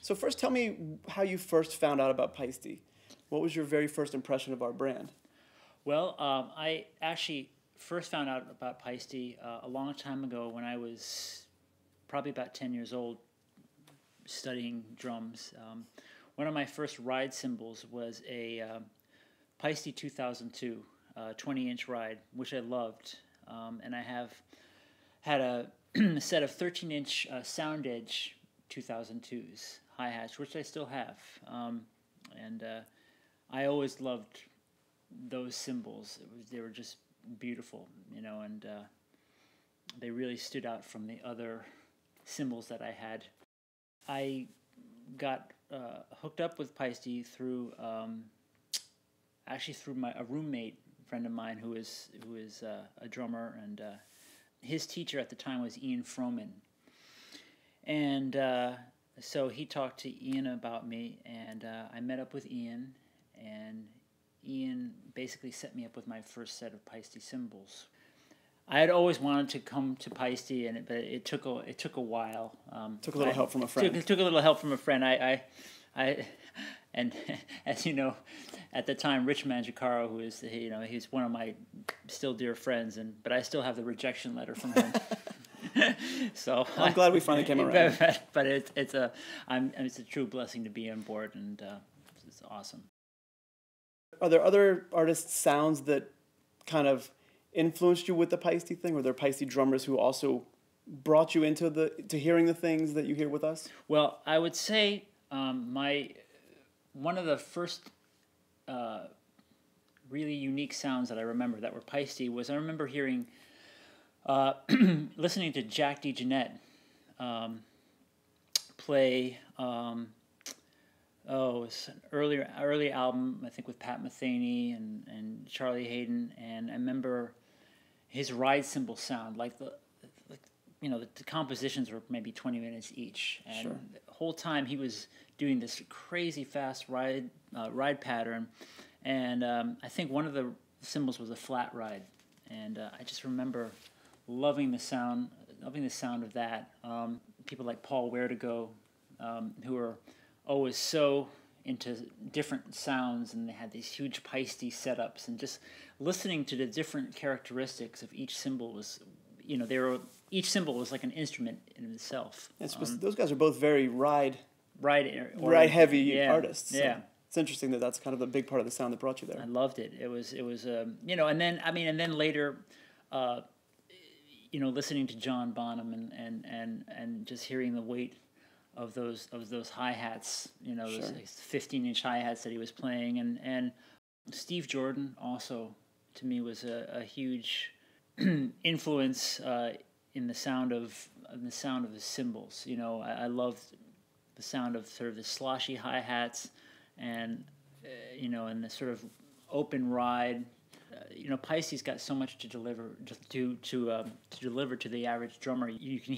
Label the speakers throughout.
Speaker 1: So first, tell me how you first found out about Paiste. What was your very first impression of our brand?
Speaker 2: Well, I actually first found out about Paiste a long time ago when I was probably about 10 years old, studying drums. One of my first ride cymbals was a Paiste 2002, 20-inch ride, which I loved. And I have had a set of 13-inch Sound Edge 2002s, hi-hats, which I still have. And I always loved those cymbals. They were just beautiful, and they really stood out from the other cymbals that I had. I got hooked up with Paiste through a roommate friend of mine who is a drummer, and his teacher at the time was Ian Froman, and so he talked to Ian about me, and I met up with Ian, and Ian basically set me up with my first set of Paiste cymbals. I had always wanted to come to Paiste, but it took a while.
Speaker 1: Took a little help from a friend.
Speaker 2: Took a little help from a friend. And as you know, at the time, Rich Manjacaro, who is he's one of my still dear friends, but I still have the rejection letter from him. So
Speaker 1: I'm glad we finally came around.
Speaker 2: But it's a true blessing to be on board, and it's awesome.
Speaker 1: Are there other artists' sounds that kind of influenced you with the Paiste thing? Were there Paiste drummers who also brought you into to hearing the things that you hear with us?
Speaker 2: Well, I would say one of the first really unique sounds that I remember that were Paiste was I remember hearing listening to Jack DeJohnette play. It was an early album, I think, with Pat Metheny and Charlie Hayden, and I remember his ride cymbal sound, the compositions were maybe 20 minutes each, and
Speaker 1: sure.
Speaker 2: The whole time he was doing this crazy fast ride pattern, and I think one of the cymbals was a flat ride, and I just remember loving the sound of that. People like Paul Wertigo, who are always so into different sounds, and they had these huge Paiste setups, and just listening to the different characteristics of each cymbal was, each cymbal was like an instrument in itself.
Speaker 1: Those guys are both very ride heavy artists. So
Speaker 2: yeah,
Speaker 1: it's interesting that that's kind of the big part of the sound that brought you there.
Speaker 2: I loved it. It was and then later, listening to John Bonham and just hearing the weight of those hi-hats,
Speaker 1: Sure.
Speaker 2: those 15-inch hi-hats that he was playing, and Steve Jordan also to me was a huge influence in the sound of the cymbals. I loved the sound of sort of the sloshy hi-hats and and the sort of open ride. Paiste's got so much to deliver to the average drummer. You can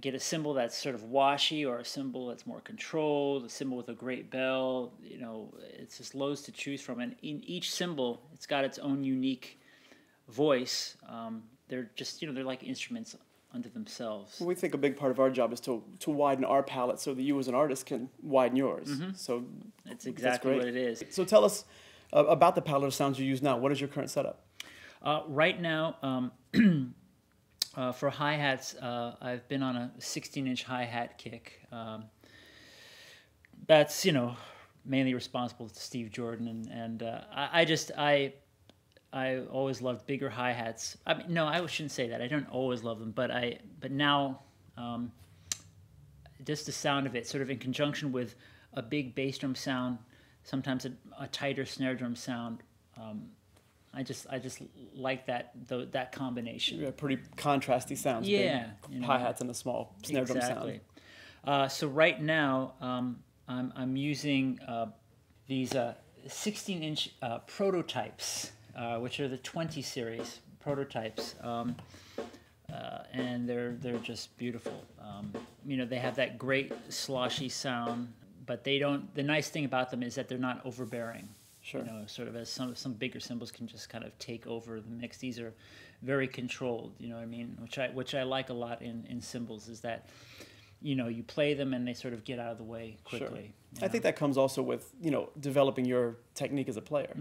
Speaker 2: get a cymbal that's sort of washy, or a cymbal that's more controlled, a cymbal with a great bell. It's just loads to choose from, and in each cymbal, it's got its own unique voice. They're just they're like instruments unto themselves.
Speaker 1: Well, we think a big part of our job is to widen our palette so that you as an artist can widen yours.
Speaker 2: Mm-hmm.
Speaker 1: So
Speaker 2: that's exactly what it is.
Speaker 1: So tell us about the palette of sounds you use now. What is your current setup?
Speaker 2: Right now, for hi-hats, I've been on a 16-inch hi-hat kick. That's, mainly responsible to Steve Jordan, and I always loved bigger hi-hats. I mean, no, I shouldn't say that. I don't always love them, but now, just the sound of it, sort of in conjunction with a big bass drum sound, sometimes a tighter snare drum sound. I just like that combination.
Speaker 1: Yeah, pretty contrasty sounds.
Speaker 2: Yeah,
Speaker 1: big hi-hats and a small snare drum sound.
Speaker 2: So right now, I'm using these 16-inch prototypes, which are the 20 series prototypes, and they're just beautiful. They have that great sloshy sound, but they don't. The nice thing about them is that they're not overbearing.
Speaker 1: Sure.
Speaker 2: Sort of as some bigger cymbals can just kind of take over the mix. These are very controlled. You know what I mean? Which I like a lot in cymbals, is that you play them and they sort of get out of the way quickly.
Speaker 1: Sure. I think that comes also with, developing your technique as a player,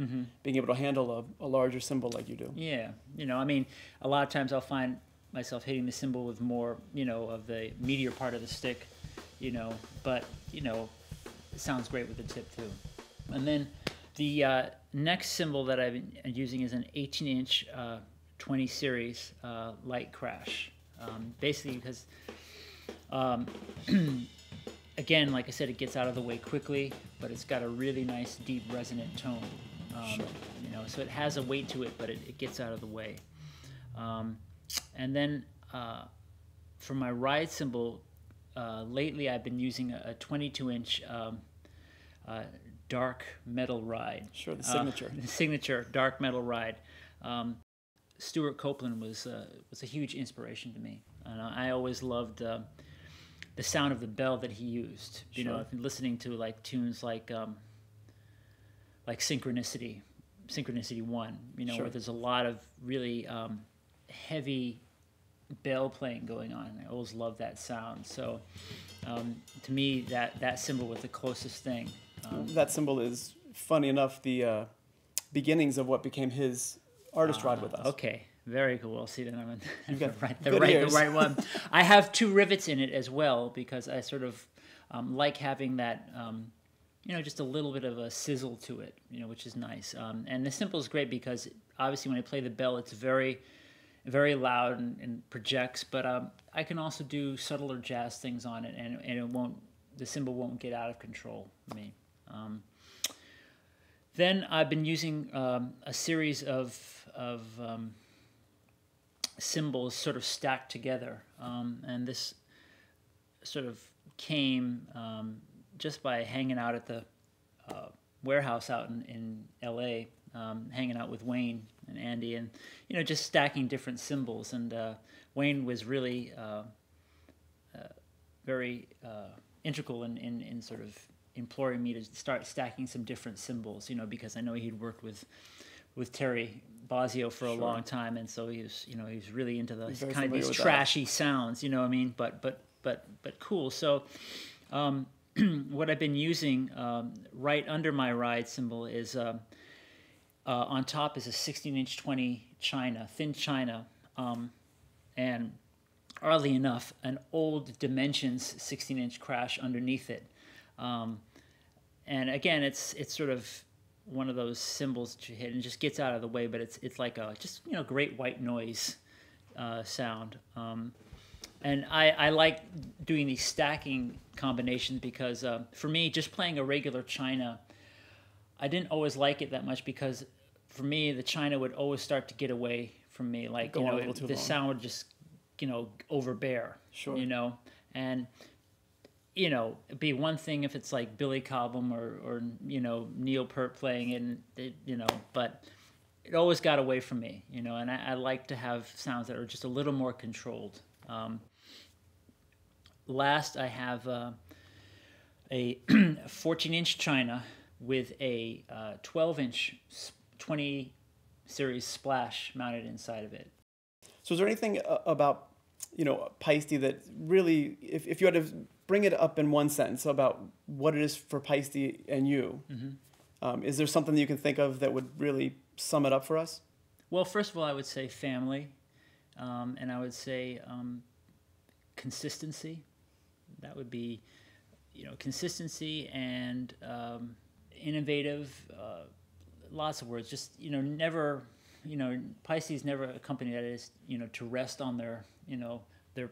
Speaker 1: being able to handle a larger cymbal like you do.
Speaker 2: Yeah. I mean, a lot of times I'll find myself hitting the cymbal with more, of the meatier part of the stick, but, it sounds great with the tip too. And then the next cymbal that I've been using is an 18-inch 20 series light crash. Basically because, again, like I said, it gets out of the way quickly, but it's got a really nice, deep, resonant tone.
Speaker 1: Sure.
Speaker 2: So it has a weight to it, but it gets out of the way. And then for my ride cymbal, lately I've been using a 22-inch dark metal ride.
Speaker 1: Sure, the signature.
Speaker 2: The signature dark metal ride. Stuart Copeland was a huge inspiration to me, and I always loved the sound of the bell that he used.
Speaker 1: Sure.
Speaker 2: I've been listening to like tunes like Synchronicity 1.
Speaker 1: Sure.
Speaker 2: Where there's a lot of really heavy bell playing going on. I always loved that sound. So to me, that cymbal was the closest thing.
Speaker 1: That cymbal is, funny enough, the beginnings of what became his artist ride with us.
Speaker 2: Okay, very cool. See, then I'm
Speaker 1: got
Speaker 2: the right one. I have 2 rivets in it as well because I sort of like having that, just a little bit of a sizzle to it, which is nice. And the cymbal is great because obviously when I play the bell, it's very, very loud and projects. But I can also do subtler jazz things on it, and the cymbal won't get out of control for me. Then I've been using a series of cymbals sort of stacked together, and this sort of came just by hanging out at the warehouse out in L.A., hanging out with Wayne and Andy, and just stacking different cymbals. And Wayne was really very integral in sort of imploring me to start stacking some different cymbals, because I know he'd worked with Terry Bozzio for a long time, and so he was really into the kind of these trashy sounds, but cool. So what I've been using right under my ride cymbal is on top is a 16-inch 20 China, thin China, and oddly enough, an old Dimensions 16-inch crash underneath it. And again, it's sort of one of those cymbals that you hit and just gets out of the way, but it's like a just great white noise sound. And I like doing these stacking combinations because for me, just playing a regular China, I didn't always like it that much because for me, the China would always start to get away from me. Like the sound would just overbear. Sure. And it'd be one thing if it's like Billy Cobham or Neil Peart playing it, but it always got away from me, and I like to have sounds that are just a little more controlled. Last, I have a 14-inch China with a 12-inch 20 series splash mounted inside of it.
Speaker 1: So is there anything about, Paiste that really, if you had to bring it up in one sentence about what it is for Paiste and you, is there something that you can think of that would really sum it up for us?
Speaker 2: Well, first of all, I would say family, and I would say consistency. That would be, consistency and innovative, lots of words. Just, never, Paiste is never a company that is, to rest on their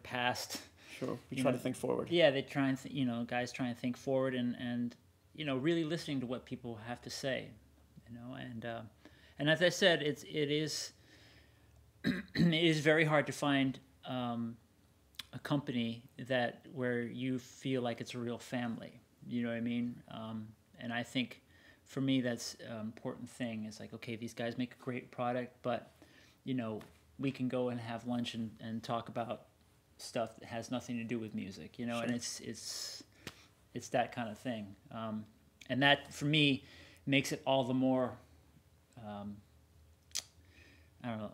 Speaker 2: past.
Speaker 1: Sure, we try to think forward.
Speaker 2: Yeah, they try and, guys try and think forward and really listening to what people have to say, and as I said, it is it is very hard to find a company where you feel like it's a real family. You know what I mean? And I think for me that's an important thing. It's like, okay, these guys make a great product, but we can go and have lunch and talk about stuff that has nothing to do with music, Sure. And it's that kind of thing. And that for me makes it all the more I don't know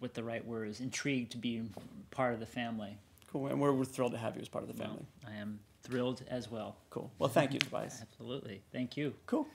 Speaker 2: what the right word is, intrigued to be part of the family.
Speaker 1: Cool. And we're thrilled to have you as part of the family.
Speaker 2: Well, I am thrilled as well.
Speaker 1: Cool. Well, thank you, Tobias.
Speaker 2: Absolutely. Thank you.
Speaker 1: Cool.